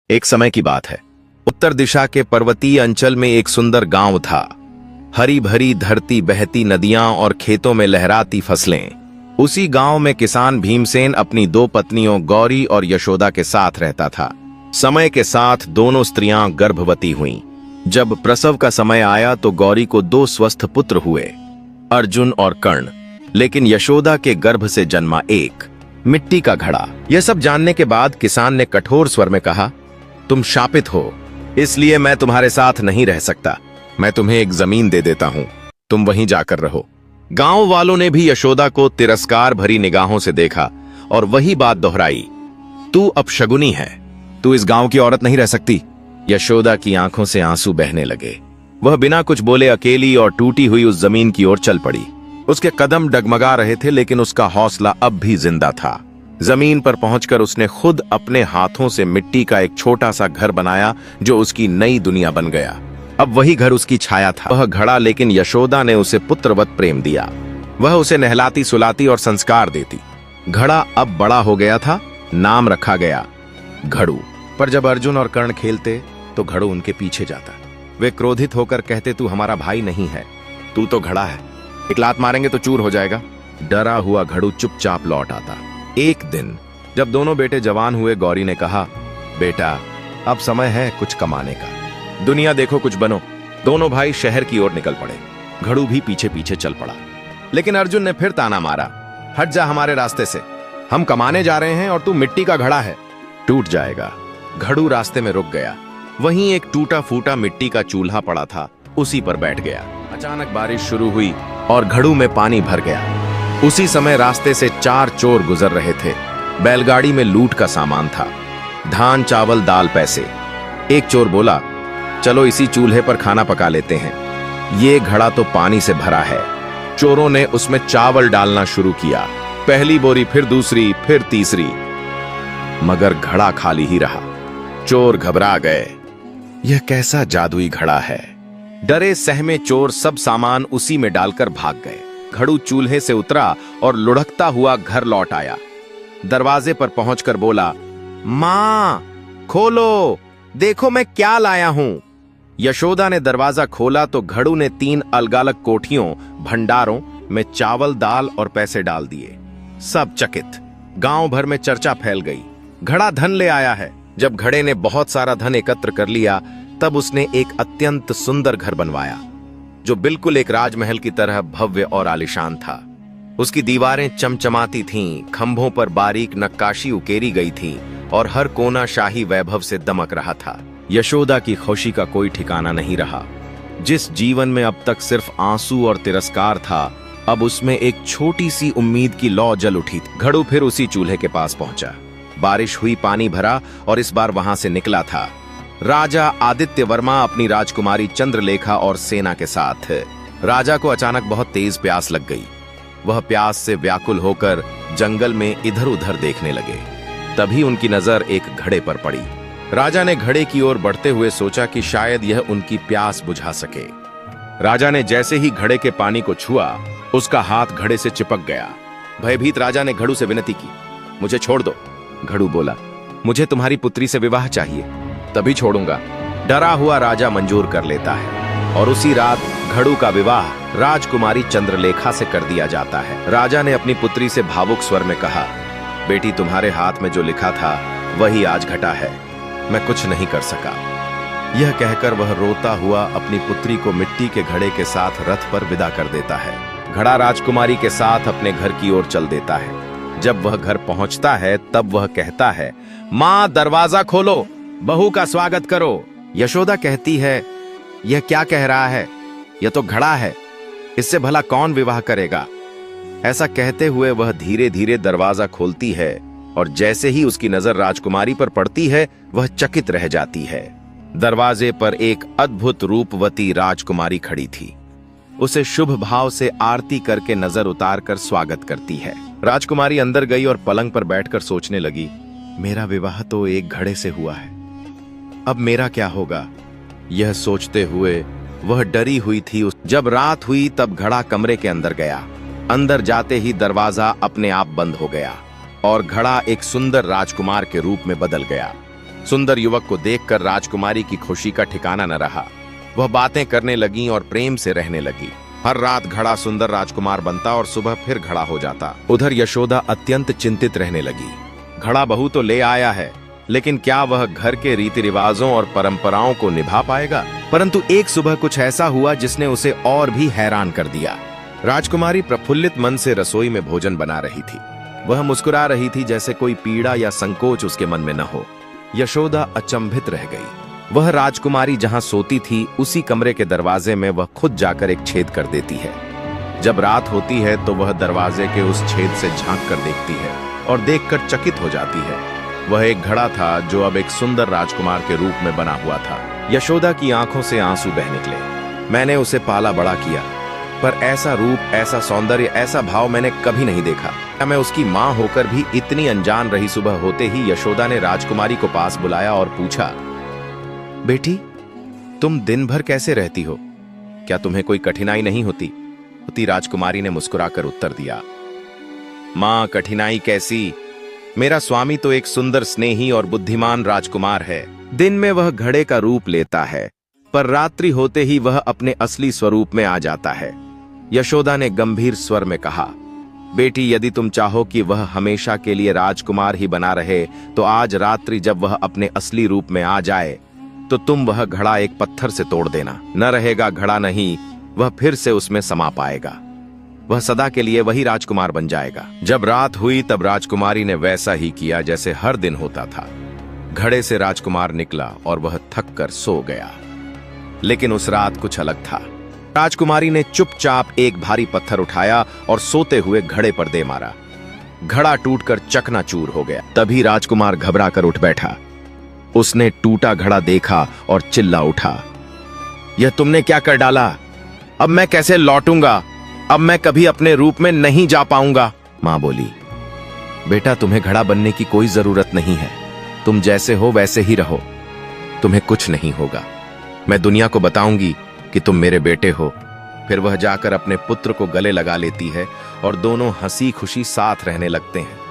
एक समय की बात है। उत्तर दिशा के पर्वतीय अंचल में एक सुंदर गांव था। हरी भरी धरती, बहती नदियां और खेतों में लहराती फसलें। उसी गांव में किसान भीमसेन अपनी दो पत्नियों गौरी और यशोदा के साथ रहता था। समय के साथ दोनों स्त्रियां गर्भवती हुईं। जब प्रसव का समय आया तो गौरी को दो स्वस्थ पुत्र हुए, अर्जुन और कर्ण। लेकिन यशोदा के गर्भ से जन्मा एक मिट्टी का घड़ा। यह सब जानने के बाद किसान ने कठोर स्वर में कहा, तुम शापित हो, इसलिए मैं तुम्हारे साथ नहीं रह सकता। मैं तुम्हें एक जमीन दे देता हूं, तुम वहीं जाकर रहो। गांव वालों ने भी यशोदा को तिरस्कार भरी निगाहों से देखा और वही बात दोहराई, तू अपशगुनी है, तू इस गांव की औरत नहीं रह सकती। यशोदा की आंखों से आंसू बहने लगे। वह बिना कुछ बोले अकेली और टूटी हुई उस जमीन की ओर चल पड़ी। उसके कदम डगमगा रहे थे, लेकिन उसका हौसला अब भी जिंदा था। जमीन पर पहुंचकर उसने खुद अपने हाथों से मिट्टी का एक छोटा सा घर बनाया, जो उसकी नई दुनिया बन गया। अब वही घर उसकी छाया था, वह घड़ा। लेकिन यशोदा ने उसे पुत्रवत प्रेम दिया। वह उसे नहलाती सुलाती और संस्कार देती। घड़ा अब बड़ा हो गया था, नाम रखा गया घड़ू। पर जब अर्जुन और कर्ण खेलते तो घड़ू उनके पीछे जाता। वे क्रोधित होकर कहते, तू हमारा भाई नहीं है, तू तो घड़ा है, एक लात मारेंगे तो चूर हो जाएगा। डरा हुआ घड़ू चुपचाप लौट आता। एक दिन जब दोनों बेटे जवान हुए, गौरी ने कहा, बेटा अब समय है कुछ कमाने का, दुनिया देखो, कुछ बनो। दोनों भाई शहर की ओर निकल पड़े। घड़ू भी पीछे पीछे चल पड़ा। लेकिन अर्जुन ने फिर ताना मारा, हट जा हमारे रास्ते से, हम कमाने जा रहे हैं और तू मिट्टी का घड़ा है, टूट जाएगा। घड़ू रास्ते में रुक गया। वहीं एक टूटा फूटा मिट्टी का चूल्हा पड़ा था, उसी पर बैठ गया। अचानक बारिश शुरू हुई और घड़ू में पानी भर गया। उसी समय रास्ते से चार चोर गुजर रहे थे। बैलगाड़ी में लूट का सामान था, धान, चावल, दाल, पैसे। एक चोर बोला, चलो इसी चूल्हे पर खाना पका लेते हैं, ये घड़ा तो पानी से भरा है। चोरों ने उसमें चावल डालना शुरू किया, पहली बोरी, फिर दूसरी, फिर तीसरी, मगर घड़ा खाली ही रहा। चोर घबरा गए, यह कैसा जादुई घड़ा है। डरे सहमे चोर सब सामान उसी में डालकर भाग गए। घड़ू चूल्हे से उतरा और लुढ़कता हुआ घर लौट आया। दरवाजे पर पहुंचकर बोला, मां खोलो, देखो मैं क्या लाया हूं। यशोदा ने दरवाजा खोला तो घड़ू ने 3 अलग-अलग कोठियों, भंडारों में चावल, दाल और पैसे डाल दिए। सब चकित। गांव भर में चर्चा फैल गई, घड़ा धन ले आया है। जब घड़े ने बहुत सारा धन एकत्र कर लिया, तब उसने एक अत्यंत सुंदर घर बनवाया, जो बिल्कुल एक राजमहल की तरह भव्य और आलीशान था। उसकी दीवारें चमचमाती थीं, खंभों पर बारीक नक्काशी उकेरी गई थी और हर कोना शाही वैभव से दमक रहा था। यशोदा की खुशी का कोई ठिकाना नहीं रहा। जिस जीवन में अब तक सिर्फ आंसू और तिरस्कार था, अब उसमें एक छोटी सी उम्मीद की लौ जल उठी थी। घड़ू फिर उसी चूल्हे के पास पहुंचा। बारिश हुई, पानी भरा और इस बार वहां से निकला था राजा आदित्य वर्मा अपनी राजकुमारी चंद्रलेखा और सेना के साथ। राजा को अचानक बहुत तेज प्यास लग गई। वह प्यास से व्याकुल होकर जंगल में इधर उधर देखने लगे। तभी उनकी नजर एक घड़े पर पड़ी। राजा ने घड़े की ओर बढ़ते हुए सोचा कि शायद यह उनकी प्यास बुझा सके। राजा ने जैसे ही घड़े के पानी को छुआ, उसका हाथ घड़े से चिपक गया। भयभीत राजा ने घड़ू से विनती की, मुझे छोड़ दो। घड़ू बोला, मुझे तुम्हारी पुत्री से विवाह चाहिए, तभी छोड़ूंगा। डरा हुआ राजा मंजूर कर लेता है और उसी रात घड़ू का विवाह राजकुमारी चंद्रलेखा से कर दिया जाता है। राजा ने अपनी पुत्री से भावुक स्वर में कहा, बेटी तुम्हारे हाथ में जो लिखा था वही आज घटा है, मैं कुछ नहीं कर सका। यह कहकर वह रोता हुआ अपनी पुत्री को मिट्टी के घड़े के साथ रथ पर विदा कर देता है। घड़ा राजकुमारी के साथ अपने घर की ओर चल देता है। जब वह घर पहुंचता है तब वह कहता है, मां दरवाजा खोलो, बहू का स्वागत करो। यशोदा कहती है, यह क्या कह रहा है, यह तो घड़ा है, इससे भला कौन विवाह करेगा। ऐसा कहते हुए वह धीरे धीरे दरवाजा खोलती है और जैसे ही उसकी नजर राजकुमारी पर पड़ती है, वह चकित रह जाती है। दरवाजे पर एक अद्भुत रूपवती राजकुमारी खड़ी थी। उसे शुभ भाव से आरती करके नजर उतार कर स्वागत करती है। राजकुमारी अंदर गई और पलंग पर बैठकर सोचने लगी, मेरा विवाह तो एक घड़े से हुआ है, अब मेरा क्या होगा। यह सोचते हुए वह डरी हुई थी। जब रात हुई तब घड़ा कमरे के अंदर गया। अंदर जाते ही दरवाजा अपने आप बंद हो गया और घड़ा एक सुंदर राजकुमार के रूप में बदल गया। सुंदर युवक को देखकर राजकुमारी की खुशी का ठिकाना न रहा। वह बातें करने लगी और प्रेम से रहने लगी। हर रात घड़ा सुंदर राजकुमार बनता और सुबह फिर घड़ा हो जाता। उधर यशोदा अत्यंत चिंतित रहने लगी। घड़ा बहू तो ले आया है, लेकिन क्या वह घर के रीति रिवाजों और परंपराओं को निभा पाएगा? परंतु एक सुबह कुछ ऐसा हुआ जिसने उसे और भी हैरान कर दिया। राजकुमारी प्रफुल्लित मन से रसोई में भोजन बना रही थी। वह मुस्कुरा रही थी जैसे कोई पीड़ा या संकोच उसके मन में न हो। यशोदा अचंभित रह गई। वह राजकुमारी जहां सोती थी उसी कमरे के दरवाजे में वह खुद जाकर एक छेद कर देती है। जब रात होती है तो वह दरवाजे के उस छेद से झांक कर देखती है और देखकर चकित हो जाती है। वह एक घड़ा था जो अब एक सुंदर राजकुमार के रूप में बना हुआ था। यशोदा की आंखों से आंसू बह निकले। मैंने उसे पाला बड़ा किया, पर ऐसा रूप, ऐसा सौंदर्य, ऐसा भाव मैंने कभी नहीं देखा। क्या मैं उसकी मां होकर भी इतनी अनजान रही? सुबह होते ही यशोदा ने राजकुमारी को पास बुलाया और पूछा, बेटी, तुम दिन भर कैसे रहती हो? क्या तुम्हें कोई कठिनाई नहीं होती? राजकुमारी ने मुस्कुराकर उत्तर दिया, मां, कठिनाई कैसी? मेरा स्वामी तो एक सुंदर, स्नेही और बुद्धिमान राजकुमार है। दिन में वह घड़े का रूप लेता है, पर रात्रि होते ही वह अपने असली स्वरूप में आ जाता है। यशोदा ने गंभीर स्वर में कहा, बेटी, यदि तुम चाहो कि वह हमेशा के लिए राजकुमार ही बना रहे, तो आज रात्रि जब वह अपने असली रूप में आ जाए तो तुम वह घड़ा एक पत्थर से तोड़ देना। न रहेगा घड़ा, नहीं, वह फिर से उसमें समा पाएगा। वह सदा के लिए वही राजकुमार बन जाएगा। जब रात हुई तब राजकुमारी ने वैसा ही किया जैसे हर दिन होता था। घड़े से राजकुमार निकला और वह थक कर सो गया। लेकिन उस रात कुछ अलग था। राजकुमारी ने चुपचाप एक भारी पत्थर उठाया और सोते हुए घड़े पर दे मारा। घड़ा टूटकर चकनाचूर हो गया। तभी राजकुमार घबरा कर उठ बैठा। उसने टूटा घड़ा देखा और चिल्ला उठा, यह तुमने क्या कर डाला? अब मैं कैसे लौटूंगा? अब मैं कभी अपने रूप में नहीं जा पाऊंगा। मां बोली, बेटा, तुम्हें घड़ा बनने की कोई जरूरत नहीं है। तुम जैसे हो वैसे ही रहो, तुम्हें कुछ नहीं होगा। मैं दुनिया को बताऊंगी कि तुम मेरे बेटे हो। फिर वह जाकर अपने पुत्र को गले लगा लेती है और दोनों हंसी खुशी साथ रहने लगते हैं।